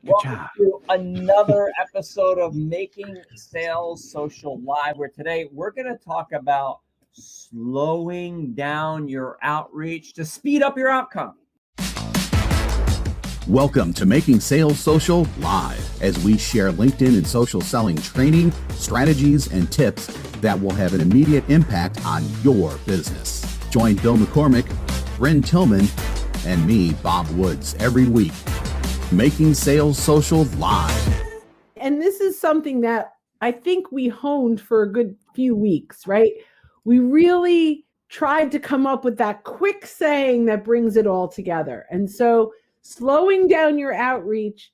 Good Welcome job. to another episode of Making Sales Social Live, where today we're going to talk about slowing down your outreach to speed up your outcome. Welcome to Making Sales Social Live, as we share LinkedIn and social selling training, strategies, and tips that will have an immediate impact on your business. Join Bill McCormick, Bryn Tillman, and me, Bob Woods, every week. Making Sales Social Live. And this is something that I think we honed for a good few weeks, right? We really tried to come up with that quick saying that brings it all together. And so slowing down your outreach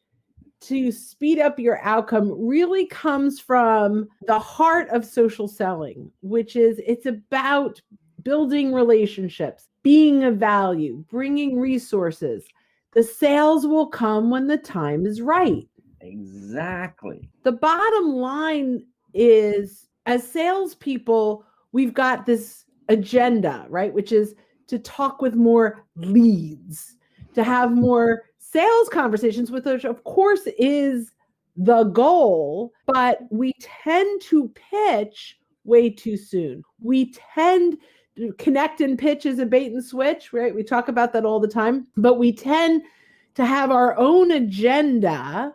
to speed up your outcome really comes from the heart of social selling, which is it's about building relationships, being of value, bringing resources. The sales will come when the time is right. Exactly. The bottom line is, as salespeople, we've got this agenda, right? Which is to talk with more leads, to have more sales conversations, which of course is the goal, but we tend to pitch way too soon. We tend to connect and pitch as a bait and switch, right? We talk about that all the time, but we tend to have our own agenda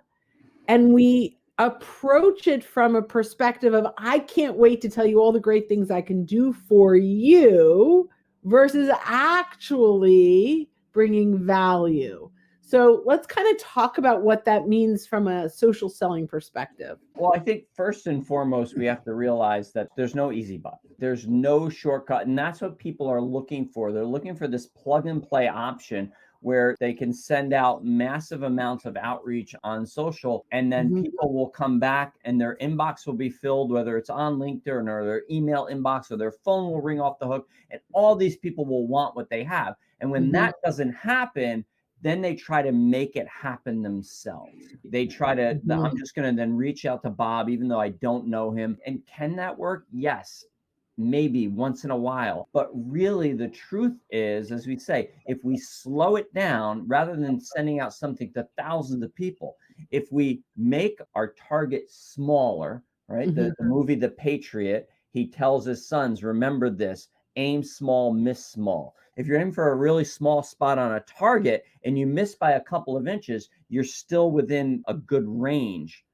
and we approach it from a perspective of, I can't wait to tell you all the great things I can do for you, versus actually bringing value. So let's kind of talk about what that means from a social selling perspective. Well, I think first and foremost, we have to realize that there's no easy button. There's no shortcut. And that's what people are looking for. They're looking for this plug and play option where they can send out massive amounts of outreach on social, and then people will come back and their inbox will be filled, whether it's on LinkedIn or their email inbox or their phone will ring off the hook, and all these people will want what they have. And when that doesn't happen, then they try to make it happen themselves. They try to, I'm just going to then reach out to Bob, even though I don't know him. And can that work? Yes, maybe once in a while. But really, the truth is, as we say, if we slow it down, rather than sending out something to thousands of people, if we make our target smaller, right? The movie The Patriot, he tells his sons, remember this, aim small, miss small. If you're aiming for a really small spot on a target and you miss by a couple of inches, you're still within a good range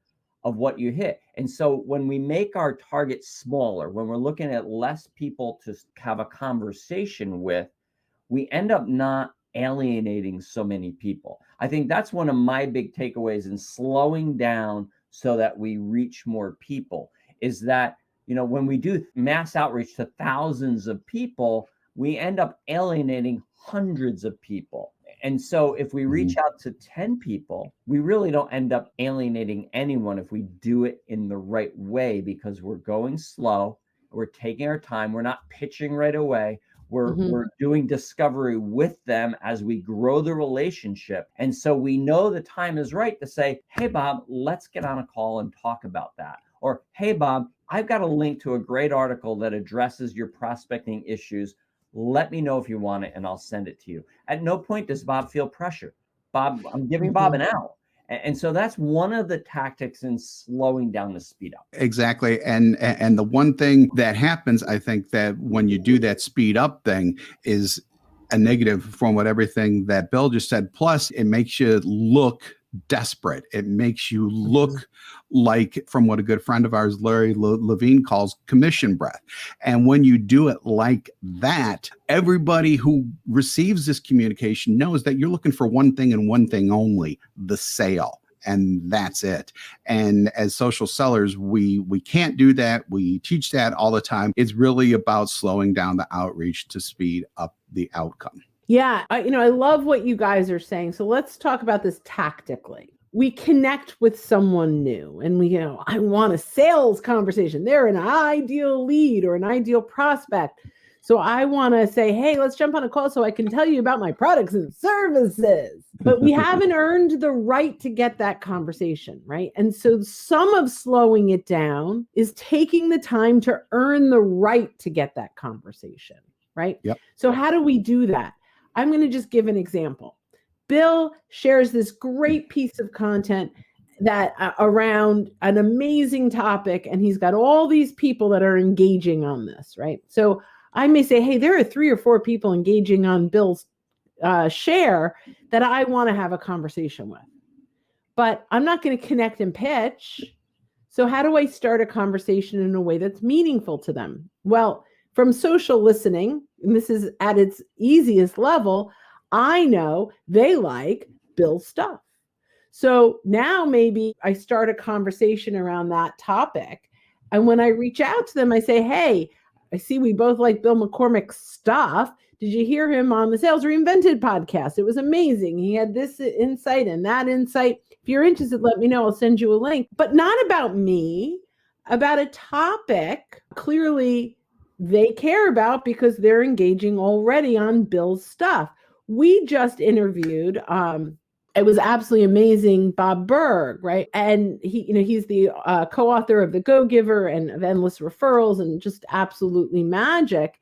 of what you hit. And so when we make our target smaller, when we're looking at less people to have a conversation with, we end up not alienating so many people. I think that's one of my big takeaways in slowing down so that we reach more people, is that, you know, when we do mass outreach to thousands of people, we end up alienating hundreds of people. And so if we reach out to 10 people, we really don't end up alienating anyone if we do it in the right way, because we're going slow, we're taking our time, we're not pitching right away. We're doing discovery with them as we grow the relationship. And so we know the time is right to say, hey, Bob, let's get on a call and talk about that. Or, hey, Bob, I've got a link to a great article that addresses your prospecting issues. Let me know if you want it and I'll send it to you. At no point does Bob feel pressure. Bob, I'm giving Bob an out. And so that's one of the tactics in slowing down the speed up. Exactly. And the one thing that happens, I think, that when you do that speed up thing is a negative from what everything that Bill just said. Plus, it makes you look desperate. It makes you look like, from what a good friend of ours, Larry Levine, calls commission breath. And when you do it like that, everybody who receives this communication knows that you're looking for one thing and one thing only, the sale. And that's it. And as social sellers, we can't do that. We teach that all the time. It's really about slowing down the outreach to speed up the outcome. Yeah, I love what you guys are saying. So let's talk about this tactically. We connect with someone new and I want a sales conversation. They're an ideal lead or an ideal prospect. So I want to say, hey, let's jump on a call so I can tell you about my products and services. But we haven't earned the right to get that conversation, right? And so some of slowing it down is taking the time to earn the right to get that conversation, right? Yep. So how do we do that? I'm going to just give an example. Bill shares this great piece of content that around an amazing topic, and he's got all these people that are engaging on this, right? So I may say, hey, there are 3 or 4 people engaging on Bill's share that I want to have a conversation with, but I'm not going to connect and pitch. So how do I start a conversation in a way that's meaningful to them? Well, from social listening, and this is at its easiest level, I know they like Bill's stuff. So now maybe I start a conversation around that topic. And when I reach out to them, I say, hey, I see we both like Bill McCormick's stuff. Did you hear him on the Sales Reinvented podcast? It was amazing. He had this insight and that insight. If you're interested, let me know. I'll send you a link. But not about me, about a topic clearly they care about because they're engaging already on Bill's stuff. We just interviewed, it was absolutely amazing, Bob Burg, right? And he's the co-author of The Go-Giver and of Endless Referrals, and just absolutely magic.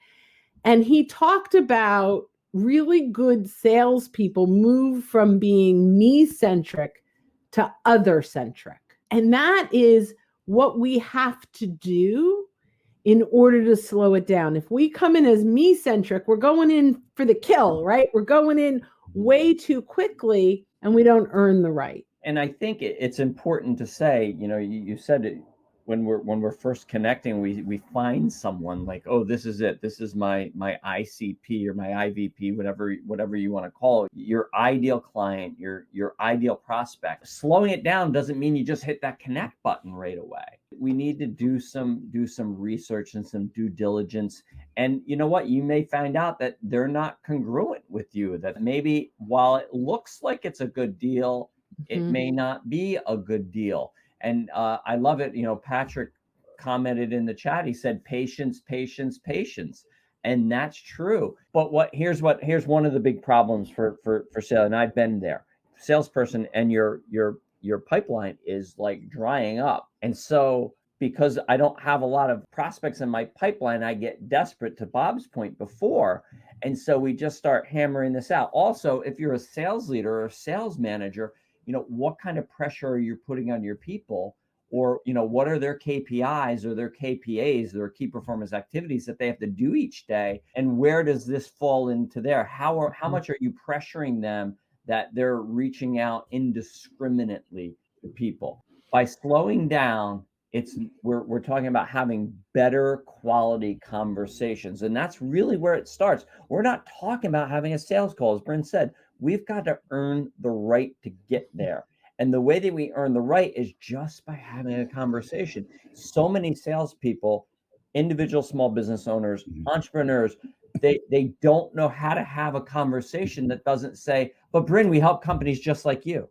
And he talked about really good salespeople move from being me-centric to other-centric. And that is what we have to do in order to slow it down. If we come in as me-centric, we're going in for the kill, right? We're going in way too quickly, and we don't earn the right. And I think it's important to say, you said it, when we're first connecting, we find someone like, oh, this is it. This is my ICP or my IVP, whatever you want to call it, your ideal client, your ideal prospect. Slowing it down doesn't mean you just hit that connect button right away. We need to do some research and some due diligence. And you know what? You may find out that they're not congruent with you, that maybe while it looks like it's a good deal, it may not be a good deal. And I love it. Patrick commented in the chat. He said, patience, patience, patience. And that's true. But here's one of the big problems for sale. And I've been there. Salesperson, and your pipeline is like drying up. And so because I don't have a lot of prospects in my pipeline, I get desperate, to Bob's point before. And so we just start hammering this out. Also, if you're a sales leader or a sales manager, what kind of pressure are you putting on your people? Or, what are their KPIs or their KPAs, their key performance activities that they have to do each day? And where does this fall into there? How much are you pressuring them that they're reaching out indiscriminately to people? By slowing down, we're talking about having better quality conversations. And that's really where it starts. We're not talking about having a sales call. As Bryn said, we've got to earn the right to get there. And the way that we earn the right is just by having a conversation. So many salespeople, individual small business owners, entrepreneurs, they don't know how to have a conversation that doesn't say, but Bryn, we help companies just like you.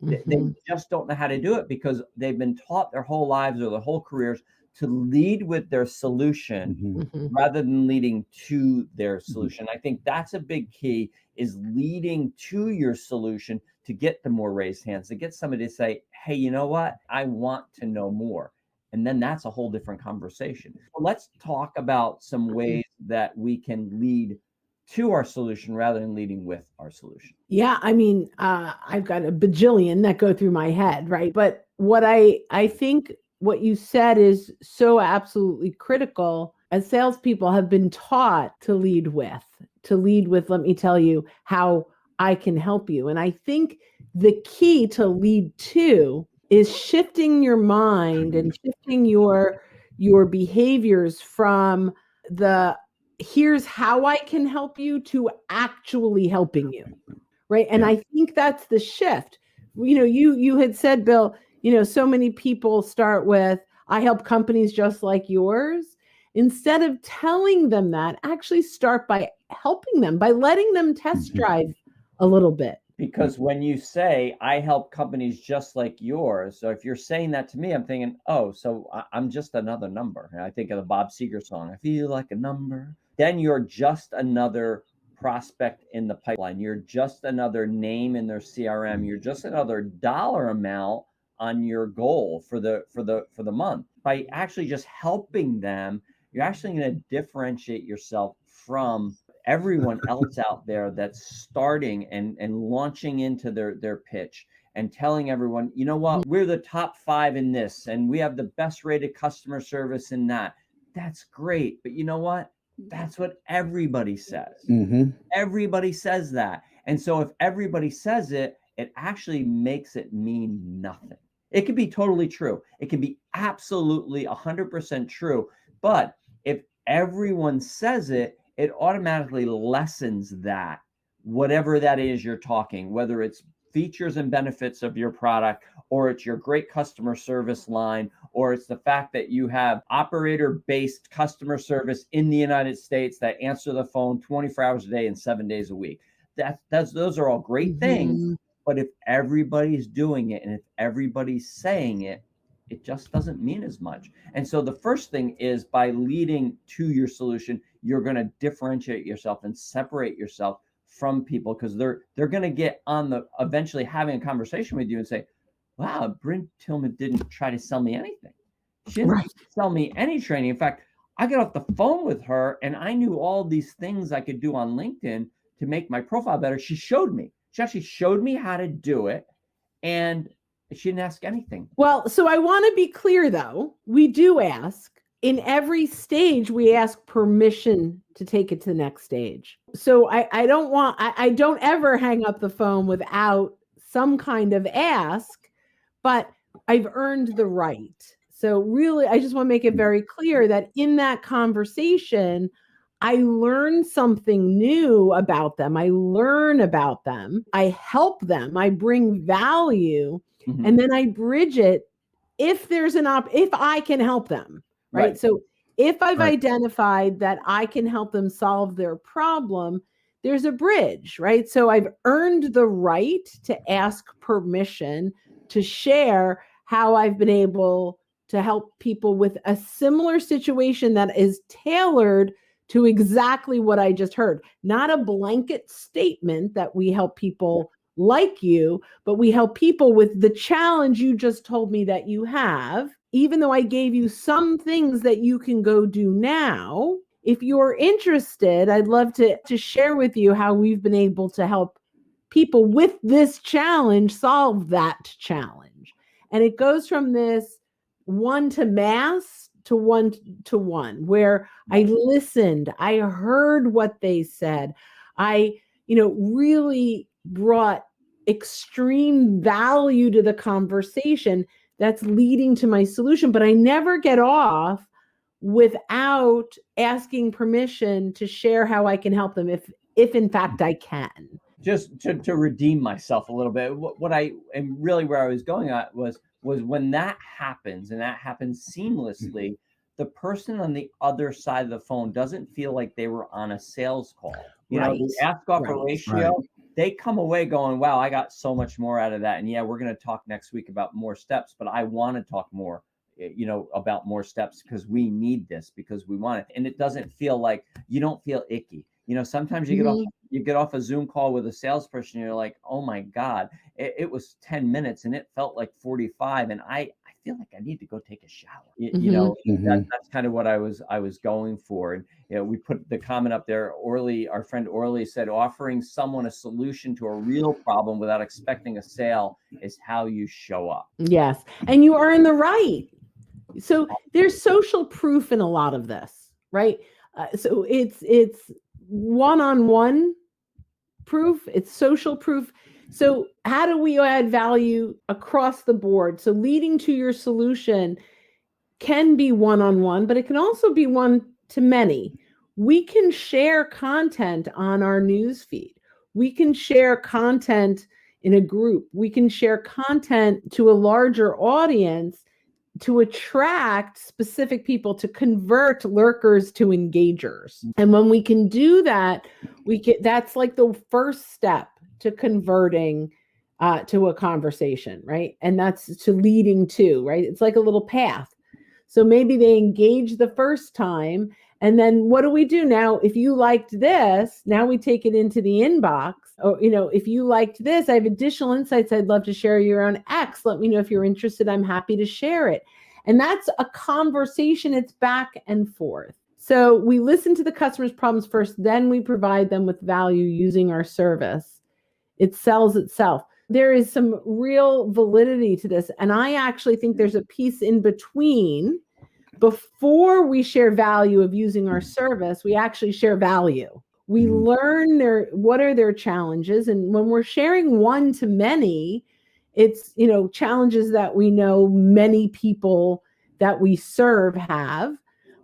They just don't know how to do it because they've been taught their whole lives or their whole careers to lead with their solution rather than leading to their solution. I think that's a big key, is leading to your solution to get the more raised hands, to get somebody to say, hey, you know what? I want to know more. And then that's a whole different conversation. So let's talk about some ways that we can lead to our solution rather than leading with our solution. Yeah, I mean, I've got a bajillion that go through my head, right? But what I think what you said is so absolutely critical. As salespeople have been taught to lead with, let me tell you how I can help you. And I think the key to lead to is shifting your mind and shifting your behaviors from the here's how I can help you to actually helping you, right? And I think that's the shift. You had said, Bill, so many people start with, I help companies just like yours. Instead of telling them that, actually start by helping them, by letting them test drive a little bit. Because when you say, I help companies just like yours, so if you're saying that to me, I'm thinking, oh, so I'm just another number. And I think of the Bob Seger song, I feel like a number. Then you're just another prospect in the pipeline. You're just another name in their CRM. You're just another dollar amount on your goal for the month. By actually just helping them, you're actually going to differentiate yourself from everyone else out there that's starting and launching into their pitch and telling everyone, you know what, we're the top 5 in this, and we have the best rated customer service in that. That's great. But you know what? That's what everybody says. Everybody says that. And so if everybody says it, it actually makes it mean nothing. It can be totally true. It can be absolutely 100% true. But if everyone says it, it automatically lessens that, whatever that is you're talking, whether it's features and benefits of your product, or it's your great customer service line, or it's the fact that you have operator-based customer service in the United States that answer the phone 24 hours a day and 7 days a week. Those are all great things. But if everybody's doing it and if everybody's saying it, it just doesn't mean as much. And so the first thing is, by leading to your solution, you're going to differentiate yourself and separate yourself from people, because they're going to get on the eventually having a conversation with you and say, wow, Brynne Tillman didn't try to sell me anything. She didn't sell me any training. In fact, I got off the phone with her and I knew all these things I could do on LinkedIn to make my profile better. She actually showed me how to do it, and she didn't ask anything. Well, so I want to be clear, though. We do ask. In every stage, we ask permission to take it to the next stage. So I don't ever hang up the phone without some kind of ask, but I've earned the right. So really, I just want to make it very clear that in that conversation, I learn something new about them. I learn about them. I help them. I bring value, and then I bridge it if there's if I can help them. Right. So if I've identified that I can help them solve their problem, there's a bridge, right? So I've earned the right to ask permission to share how I've been able to help people with a similar situation that is tailored to exactly what I just heard. Not a blanket statement that we help people like you, but we help people with the challenge you just told me that you have. Even though I gave you some things that you can go do now, if you're interested, I'd love to share with you how we've been able to help people with this challenge solve that challenge. And it goes from this one to mass to one to one, where I listened, I heard what they said. I, really brought extreme value to the conversation that's leading to my solution, but I never get off without asking permission to share how I can help them, if in fact I can. Just to redeem myself a little bit, what I and really where I was going at was when that happens, and that happens seamlessly, the person on the other side of the phone doesn't feel like they were on a sales call. The ask offer ratio. They come away going, wow, I got so much more out of that. And yeah, we're going to talk next week about more steps, but I want to talk more, about more steps, because we need this, because we want it. And it doesn't feel like, you don't feel icky. Sometimes you get off a Zoom call with a salesperson, and you're like, oh my God, it was 10 minutes and it felt like 45. And I feel like I need to go take a shower. That's kind of what I was going for. And we put the comment up there. Our friend Orly said, offering someone a solution to a real problem without expecting a sale is how you show up. Yes, and you are in the right. So there's social proof in a lot of this, right? So it's one-on-one proof. It's social proof. So how do we add value across the board? So leading to your solution can be one-on-one, but it can also be one-to-many. We can share content on our newsfeed. We can share content in a group. We can share content to a larger audience to attract specific people, to convert lurkers to engagers. And when we can do that, that's like the first step to converting to a conversation, right? And that's to leading to, right? It's like a little path. So maybe they engage the first time, and then what do we do now? If you liked this, now we take it into the inbox. Or, if you liked this, I have additional insights I'd love to share you around X. Let me know if you're interested. I'm happy to share it. And that's a conversation. It's back and forth. So we listen to the customer's problems first, then we provide them with value using our service. It sells itself. There is some real validity to this. And I actually think there's a piece in between. Before we share value of using our service, we actually share value. We learn what are their challenges. And when we're sharing one to many, it's, challenges that we know many people that we serve have.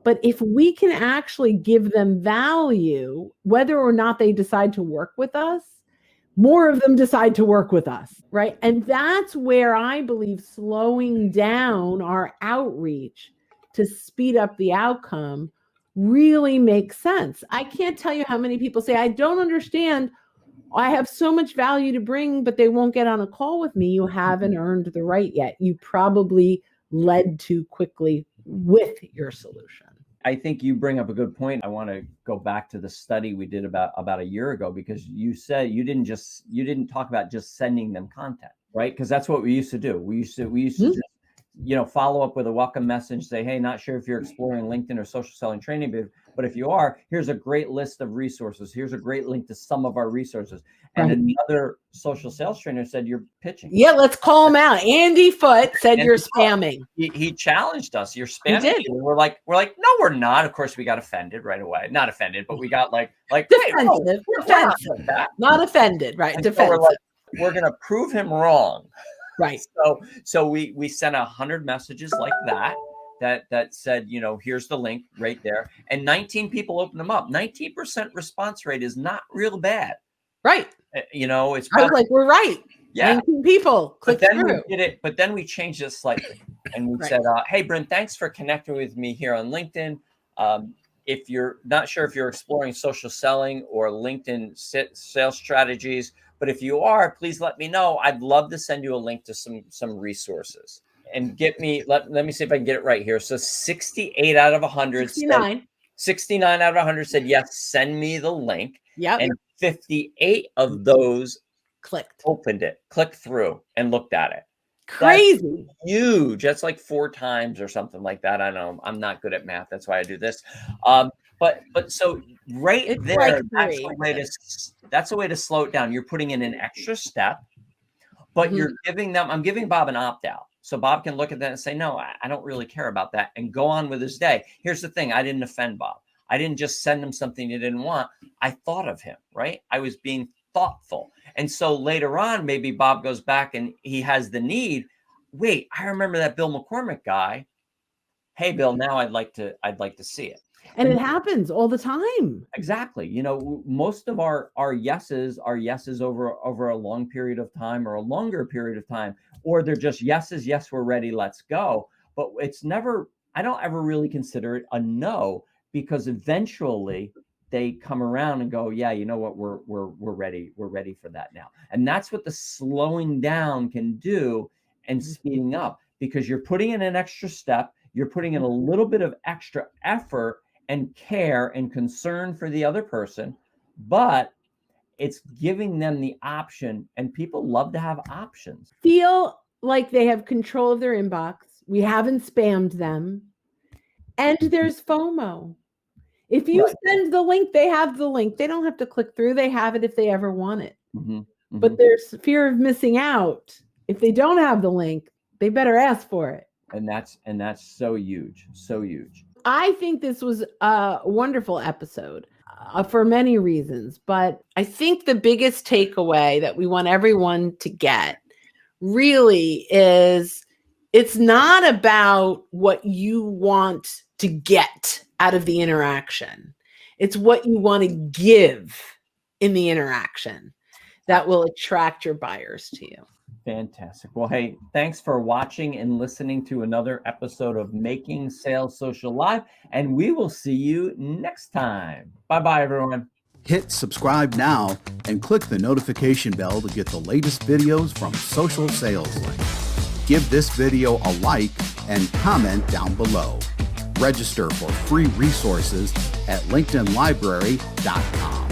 But if we can actually give them value, whether or not they decide to work with us, more of them decide to work with us, right? And that's where I believe slowing down our outreach to speed up the outcome really makes sense. I can't tell you how many people say, I don't understand. I have so much value to bring, but they won't get on a call with me. You haven't earned the right yet. You probably led too quickly with your solution. I think you bring up a good point. I want to go back to the study we did about a year ago, because you said you didn't talk about just sending them content, right? Because that's what we used to do. We used to just, follow up with a welcome message, say, hey, not sure if you're exploring LinkedIn or social selling training, but if you are, here's a great list of resources. Here's a great link to some of our resources. And another social sales trainer said, you're pitching. Yeah, let's call him out. Andy Foote said you're spamming. He challenged us. You're spamming. We're like, no, we're not. Of course, we got offended right away. Not offended, but we got like defensive. Defensive. Not offended, right? And Defensive. So we're gonna prove him wrong. Right. So we sent 100 messages like that said, here's the link right there. And 19 people opened them up. 19% response rate is not real bad. Right. It's I was like, we're right. Yeah. 19 people click through. We did it, but then we changed it slightly. And we said, hey, Brent, thanks for connecting with me here on LinkedIn. If you're not sure if you're exploring social selling or LinkedIn sales strategies, but if you are, please let me know. I'd love to send you a link to some resources. And let me see if I can get it right here. So 68 out of 100 69 out of 100 said, yes, send me the link. Yep. And 58 of those clicked through and looked at it. Crazy. That's huge. That's like 4 times or something like that. I know I'm not good at math. That's why I do this. But so it's there, like that's a way to slow it down. You're putting in an extra step, but I'm giving Bob an opt-out. So Bob can look at that and say, no, I don't really care about that, and go on with his day. Here's the thing. I didn't offend Bob. I didn't just send him something he didn't want. I thought of him, right? I was being thoughtful. And so later on, maybe Bob goes back and he has the need. Wait, I remember that Bill McCormick guy. Hey, Bill, now I'd like to see it. And it happens all the time. Exactly. Most of our yeses are yeses over a long period of time or a longer period of time, or they're just yeses. Yes, we're ready. Let's go. But I don't ever really consider it a no, because eventually they come around and go, yeah, you know what? We're ready. We're ready for that now. And that's what the slowing down can do and speeding up, because you're putting in an extra step. You're putting in a little bit of extra effort and care and concern for the other person, but it's giving them the option, and people love to have options. Feel like they have control of their inbox. We haven't spammed them. And there's FOMO. If you send the link, they have the link. They don't have to click through. They have it if they ever want it. But there's fear of missing out. If they don't have the link, they better ask for it. And that's so huge, so huge. I think this was a wonderful episode for many reasons, but I think the biggest takeaway that we want everyone to get really is it's not about what you want to get out of the interaction. It's what you want to give in the interaction that will attract your buyers to you. Fantastic. Well, hey, thanks for watching and listening to another episode of Making Sales Social Live, and we will see you next time. Bye-bye, everyone. Hit subscribe now and click the notification bell to get the latest videos from Social Sales Link. Give this video a like and comment down below. Register for free resources at linkedinlibrary.com.